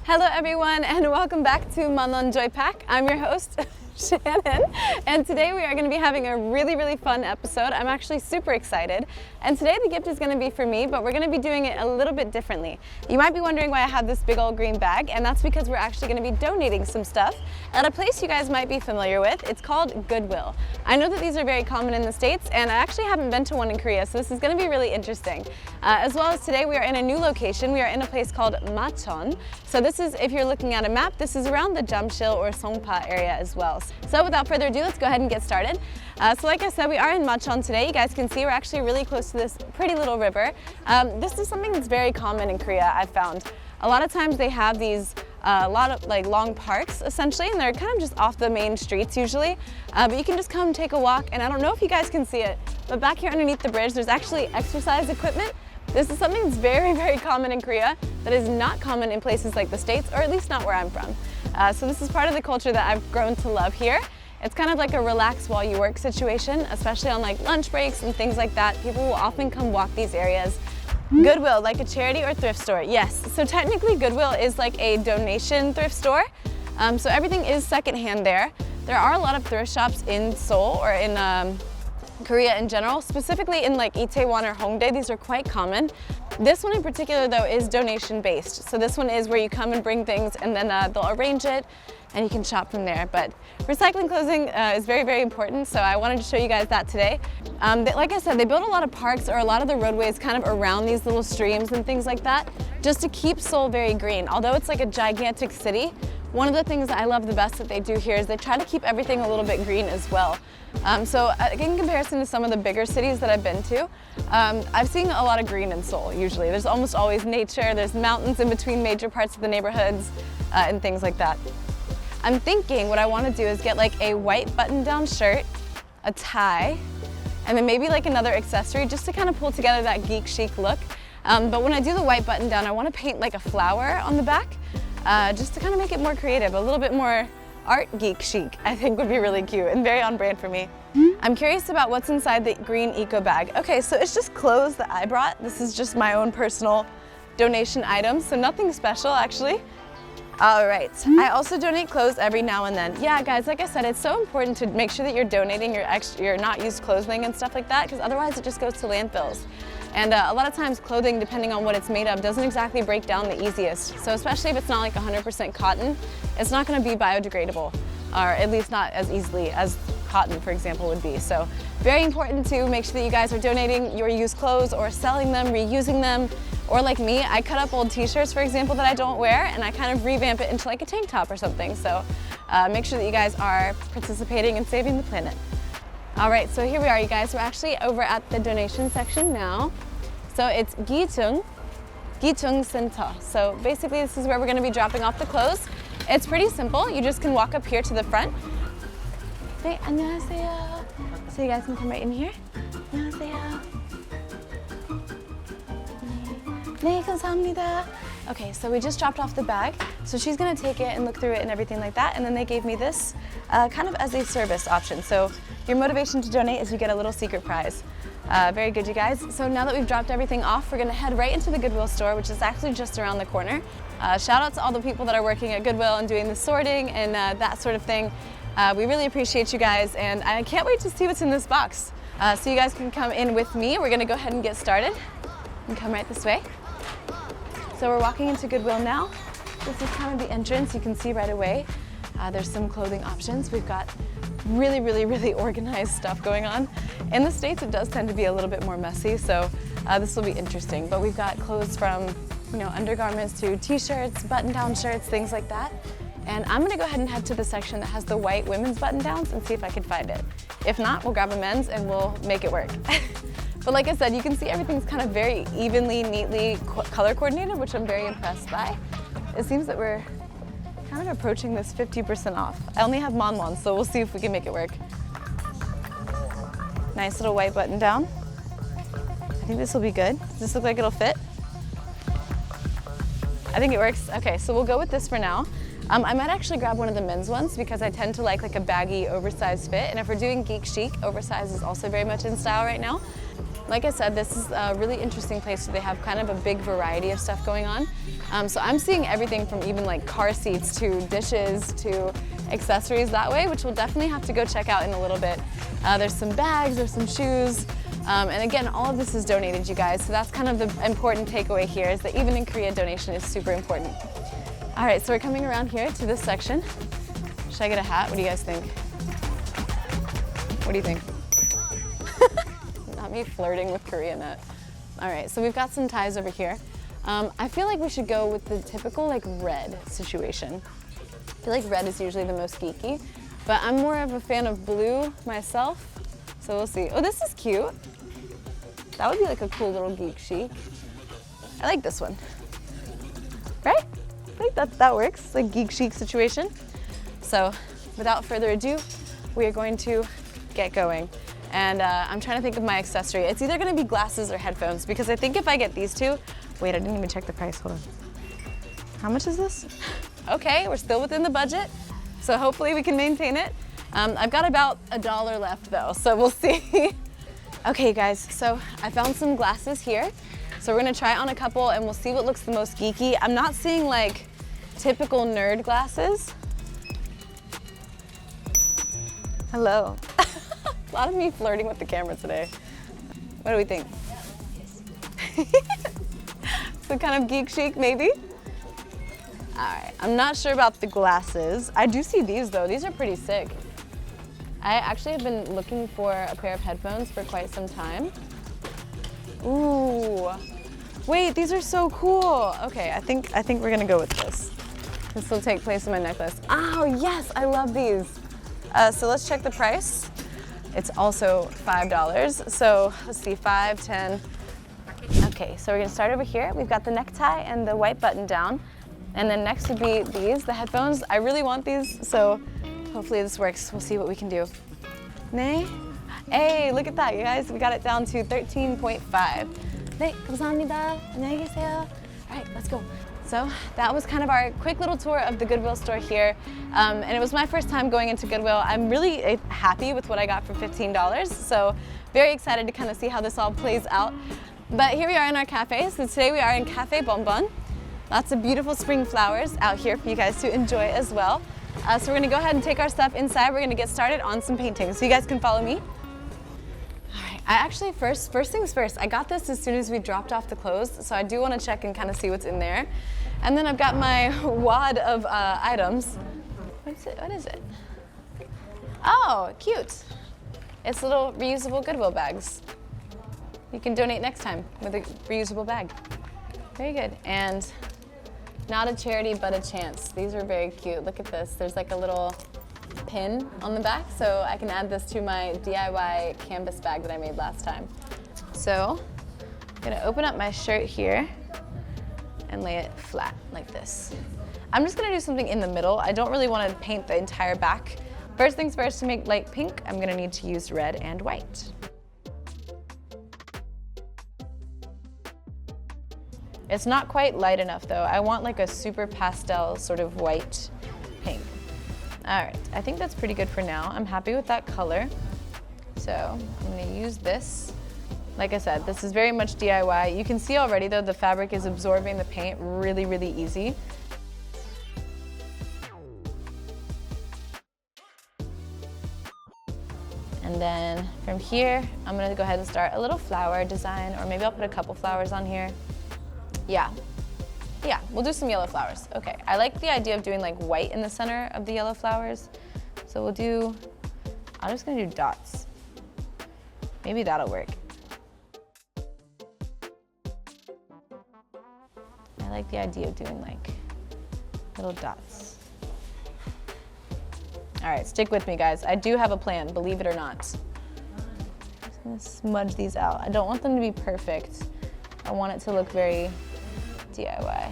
Hello everyone and welcome back to Manon Joy Pack. I'm your host, Shannon, and today we are going to be having a really fun episode. I'm actually super excited, and today the gift is going to be for me, but we're going to be doing it a little bit differently. You might be wondering why I have this big old green bag, and that's because we're actually going to be donating some stuff at a place you guys might be familiar with. It's called Goodwill. I know that these are very common in the States, and I actually haven't been to one in Korea, so this is going to be really interesting. As well as today we are in a new location. We are in a place called Macheon. So this is, if you're looking at a map, this is around the Jamsil or Songpa area as well. So without further ado, let's go ahead and get started. So like I said, we are in Macheon today. You guys can see we're actually really close to this pretty little river. This is something that's very common in Korea, I've found. A lot of times they have these a lot of like long parks essentially, and they're kind of just off the main streets usually. But you can just come take a walk, and I don't know if you guys can see it, but back here underneath the bridge, there's actually exercise equipment. This is something that's very common in Korea that is not common in places like the States, or at least not where I'm from. So this is part of the culture that I've grown to love here. It's kind of like a relax while you work situation, especially on like lunch breaks and things like that. People will often come walk these areas. Goodwill, like a charity or thrift store? Yes. So technically Goodwill is like a donation thrift store. So everything is secondhand there. There are a lot of thrift shops in Seoul or in Korea in general, specifically in like Itaewon or Hongdae. These are quite common. This one in particular though is donation based. So this one is where you come and bring things, and then they'll arrange it and you can shop from there. But recycling clothing is very important, so I wanted to show you guys that today. Like I said, they build a lot of parks or a lot of the roadways kind of around these little streams and things like that, just to keep Seoul very green. Although it's like a gigantic city, one of the things that I love the best that they do here is they try to keep everything a little bit green as well. So in comparison to some of the bigger cities that I've been to, I've seen a lot of green in Seoul usually. There's almost always nature, there's mountains in between major parts of the neighborhoods and things like that. I'm thinking what I want to do is get like a white button-down shirt, a tie, and then maybe like another accessory just to kind of pull together that geek chic look. But when I do the white button-down, I want to paint like a flower on the back just to kind of make it more creative, a little bit more art geek chic. I think would be really cute and very on brand for me. I'm curious about what's inside the green eco bag. Okay, so it's just clothes that I brought. This is just my own personal donation item, so nothing special actually. All right, I also donate clothes every now and then. Yeah, guys, like I said, it's so important to make sure that you're donating your not used clothing and stuff like that, because otherwise it just goes to landfills. And a lot of times clothing, depending on what it's made of, doesn't exactly break down the easiest. So especially if it's not like 100% cotton, it's not going to be biodegradable, or at least not as easily as cotton, for example, would be. So very important to make sure that you guys are donating your used clothes or selling them, reusing them. Or like me, I cut up old t-shirts, for example, that I don't wear, and I kind of revamp it into like a tank top or something. So make sure that you guys are participating in saving the planet. All right, so here we are, you guys. We're actually over at the donation section now. So it's Gichung Center. So basically this is where we're gonna be dropping off the clothes. It's pretty simple. You just can walk up here to the front. 네, 안녕하세요. So you guys can come right in here. 안녕하세요. 네, 감사합니다. Okay, so we just dropped off the bag. So she's gonna take it and look through it and everything like that. And then they gave me this kind of as a service option. So your motivation to donate is you get a little secret prize. Very good, you guys. So now that we've dropped everything off, we're gonna head right into the Goodwill store, which is actually just around the corner. Shout out to all the people that are working at Goodwill and doing the sorting and that sort of thing. We really appreciate you guys, and I can't wait to see what's in this box. So you guys can come in with me. We're gonna go ahead and get started and come right this way. So we're walking into Goodwill now. This is kind of the entrance. You can see right away. There's some clothing options. We've got really organized stuff going on. In the States, it does tend to be a little bit more messy, so this will be interesting. But we've got clothes from, you know, undergarments to t-shirts, button-down shirts, things like that. And I'm gonna go ahead and head to the section that has the white women's button-downs and see if I can find it. If not, we'll grab a men's and we'll make it work. But like I said, you can see everything's kind of very evenly, neatly color coordinated, which I'm very impressed by. It seems that we're kind of approaching this 50% off. I only have Monwon, so we'll see if we can make it work. Nice little white button down. I think this will be good. Does this look like it'll fit? I think it works. Okay, so we'll go with this for now. I might actually grab one of the men's ones because I tend to like a baggy, oversized fit. And if we're doing geek chic, oversized is also very much in style right now. Like I said, this is a really interesting place where they have kind of a big variety of stuff going on. So I'm seeing everything from even like car seats to dishes to accessories that way, which we'll definitely have to go check out in a little bit. There's some bags, there's some shoes, and again, all of this is donated, you guys, so that's kind of the important takeaway here, is that even in Korea, donation is super important. All right, so we're coming around here to this section. Should I get a hat? What do you guys think? What do you think? Not me flirting with Koreanet. All right, so we've got some ties over here. I feel like we should go with the typical like red situation. I feel like red is usually the most geeky, but I'm more of a fan of blue myself, so we'll see. Oh, this is cute. That would be like a cool little geek chic. I like this one, right? I think that works, like geek chic situation. So without further ado, we are going to get going. And I'm trying to think of my accessory. It's either gonna be glasses or headphones, because I think if I get these two, wait, I didn't even check the price, hold on. How much is this? Okay, we're still within the budget, so hopefully we can maintain it. I've got about $1 left though, so we'll see. Okay guys, so I found some glasses here. So we're gonna try on a couple and we'll see what looks the most geeky. I'm not seeing like typical nerd glasses. Hello. A lot of me flirting with the camera today. What do we think? So kind of geek chic, maybe? All right, I'm not sure about the glasses. I do see these though, these are pretty sick. I actually have been looking for a pair of headphones for quite some time. Ooh, wait, these are so cool. Okay, I think we're gonna go with this. This will take place in my necklace. Oh yes, I love these. So let's check the price. It's also $5. So let's see, 5, 10. Okay, so we're gonna start over here. We've got the necktie and the white button down. And then next would be these, the headphones. I really want these, so hopefully this works. We'll see what we can do. 네? Hey, look at that, you guys. We got it down to 13.5. 네, 감사합니다. 안녕히 계세요. All right, let's go. So that was kind of our quick little tour of the Goodwill store here. And it was my first time going into Goodwill. I'm really happy with what I got for $15. So very excited to kind of see how this all plays out. But here we are in our cafe. So today we are in Cafe Bonbon. Lots of beautiful spring flowers out here for you guys to enjoy as well. So we're gonna go ahead and take our stuff inside. We're gonna get started on some painting. So you guys can follow me. I actually, first things first, I got this as soon as we dropped off the clothes, so I do want to check and kind of see what's in there. And then I've got my wad of items. What is it? Oh, cute. It's little reusable Goodwill bags. You can donate next time with a reusable bag. Very good. And not a charity, but a chance. These are very cute. Look at this. There's like a little pin on the back, so I can add this to my DIY canvas bag that I made last time. So I'm gonna open up my shirt here and lay it flat like this. I'm just gonna do something in the middle. I don't really want to paint the entire back. First things first, to make light pink, I'm gonna need to use red and white. It's not quite light enough though. I want like a super pastel sort of white pink. All right, I think that's pretty good for now. I'm happy with that color. So I'm gonna use this. Like I said, this is very much DIY. You can see already though, the fabric is absorbing the paint really, really easy. And then from here, I'm gonna go ahead and start a little flower design, or maybe I'll put a couple flowers on here. Yeah, we'll do some yellow flowers. Okay, I like the idea of doing like white in the center of the yellow flowers. So I'm just gonna do dots. Maybe that'll work. I like the idea of doing like little dots. All right, stick with me guys. I do have a plan, believe it or not. I'm just gonna smudge these out. I don't want them to be perfect. I want it to look very DIY,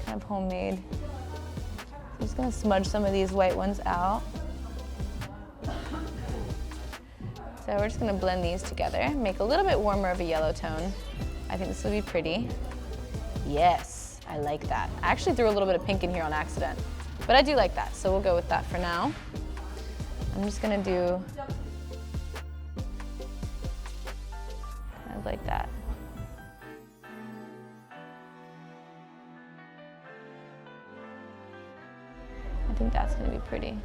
kind of homemade. I'm just gonna smudge some of these white ones out. So we're just gonna blend these together, make a little bit warmer of a yellow tone. I think this will be pretty. Yes, I like that. I actually threw a little bit of pink in here on accident, but I do like that, so we'll go with that for now. I'm just gonna do like that. I think that's gonna be pretty.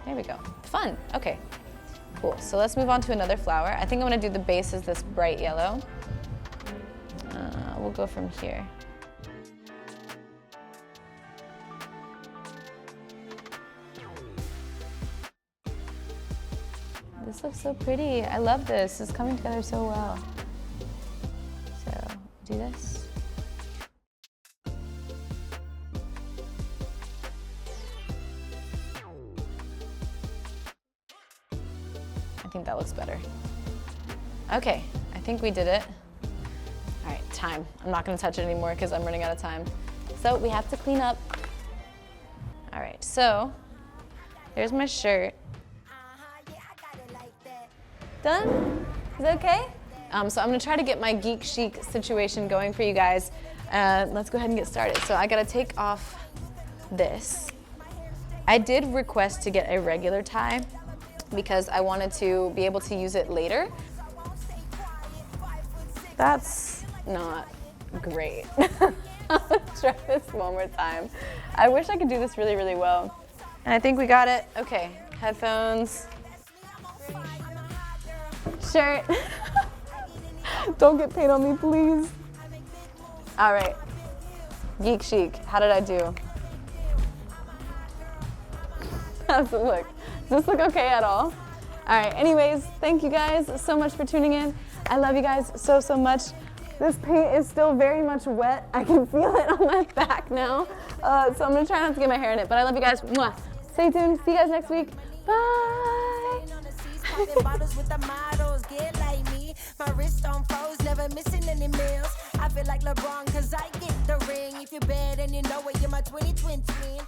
There we go. Fun. Okay. Cool. So let's move on to another flower. I think I'm gonna do the base as this bright yellow. We'll go from here. This looks so pretty. I love this. It's coming together so well. So do this. I think that looks better. Okay, I think we did it. All right, time. I'm not gonna touch it anymore because I'm running out of time. So we have to clean up. All right, so here's my shirt. Done? Is that okay? So I'm gonna try to get my geek chic situation going for you guys. Let's go ahead and get started. So I gotta take off this. I did request to get a regular tie because I wanted to be able to use it later. That's not great. I'll try this one more time. I wish I could do this really, really well. And I think we got it. Okay, headphones. Shirt. Don't get paint on me, please. All right, geek chic, how did I do? How's it look? Does this look okay at all? All right, anyways, thank you guys so much for tuning in. I love you guys so, so much. This paint is still very much wet. I can feel it on my back now. So I'm gonna try not to get my hair in it, but I love you guys. Mwah. Stay tuned, see you guys next week. Bye. Bottles with the models, get like me. My wrist on froze, never missing any meals. I feel like LeBron, cause I get the ring. If you're bad and you know it, you're my 2020.